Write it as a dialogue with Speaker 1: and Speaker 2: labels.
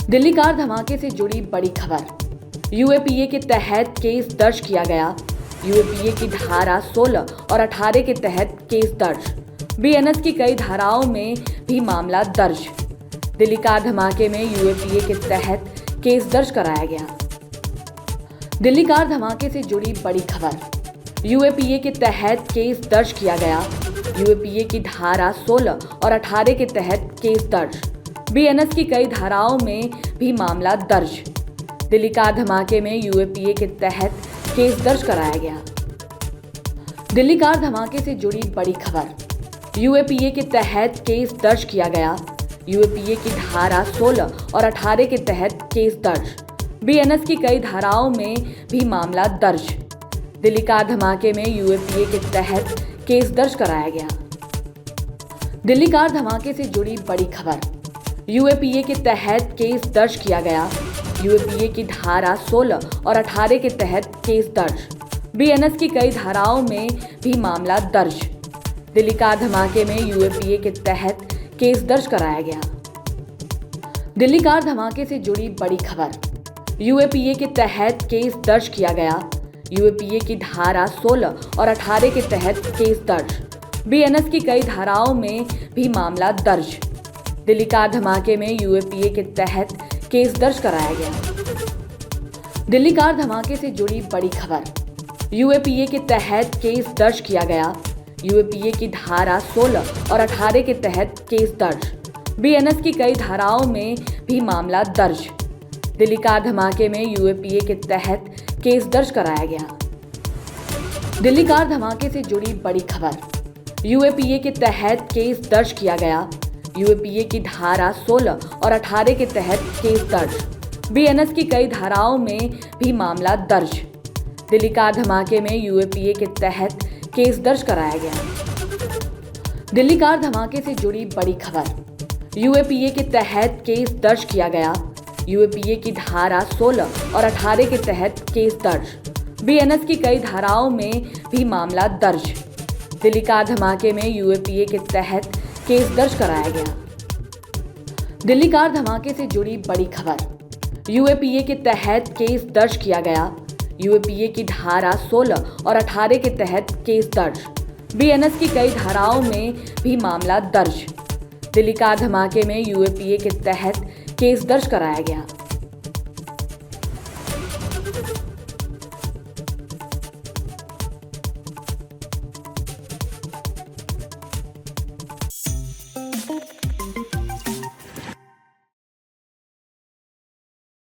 Speaker 1: Delhi car धमाके से जुड़ी बड़ी खबर। यूएपीए के तहत केस दर्ज किया गया। यूएपीए की धारा 16 और 18 के तहत केस दर्ज। बीएनएस की कई धाराओं में भी मामला दर्ज। दिल्ली कार धमाके में यूएपीए के तहत केस दर्ज कराया गया। दिल्ली कार धमाके से जुड़ी बड़ी खबर। यूएपीए के तहत केस दर्ज किया गया। यूएपीए की धारा 16 और 18 के तहत केस दर्ज। बीएनएस की कई धाराओं में भी मामला दर्ज। दिल्ली कार धमाके में यूएपीए के तहत केस दर्ज कराया गया। दिल्ली कार धमाके से जुड़ी बड़ी खबर। यूएपीए के तहत केस दर्ज किया गया। यूएपीए की धारा 16 और 18 के तहत केस दर्ज। बीएनएस की कई धाराओं में भी मामला दर्ज। दिल्ली कार धमाके में यूएपीए के तहत केस दर्ज कराया गया। दिल्ली कार धमाके से जुड़ी बड़ी खबर। यूएपीए के तहत केस दर्ज किया गया। यूएपीए की धारा 16 और 18 के तहत केस दर्ज। बीएनएस की कई धाराओं में भी मामला दर्ज। दिल्ली कार धमाके में यूएपीए के तहत केस दर्ज कराया गया। दिल्ली कार धमाके से जुड़ी बड़ी खबर। यूएपीए के तहत केस दर्ज किया गया। यूएपीए की धारा 16 और 18 के तहत केस दर्ज। बीएनएस की कई धाराओं में भी मामला दर्ज। दिल्ली कार धमाके में यूएपीए के तहत केस दर्ज कराया गया। दिल्ली कार धमाके से जुड़ी बड़ी खबर। यूएपीए के तहत केस दर्ज किया गया। यूएपीए की धारा 16 और 18 के तहत केस दर्ज। बीएनएस की कई धाराओं में भी मामला दर्ज। दिल्ली कार धमाके में यूएपीए के तहत केस दर्ज कराया गया। दिल्ली कार धमाके से जुड़ी बड़ी खबर। यूएपीए के तहत केस दर्ज किया गया। यूएपीए की धारा 16 और 18 के तहत केस दर्ज। बीएनएस की कई धाराओं में भी मामला दर्ज। दिल्ली कार धमाके में यूएपीए के तहत केस दर्ज कराया गया। दिल्ली कार धमाके से जुड़ी बड़ी खबर। यूएपीए के तहत केस दर्ज किया गया। यूएपीए की धारा 16 और 18 के तहत केस दर्ज। बीएनएस की कई धाराओं में भी मामला दर्ज। दिल्ली कार धमाके में यूएपीए के तहत केस दर्ज कराया गया। दिल्ली कार धमाके से जुड़ी बड़ी खबर। यूएपीए के तहत केस दर्ज किया गया। यूएपीए की धारा 16 और 18 के तहत केस दर्ज। बीएनएस की कई धाराओं में भी मामला दर्ज। दिल्ली कार धमाके में यूएपीए के तहत केस दर्ज कराया गया।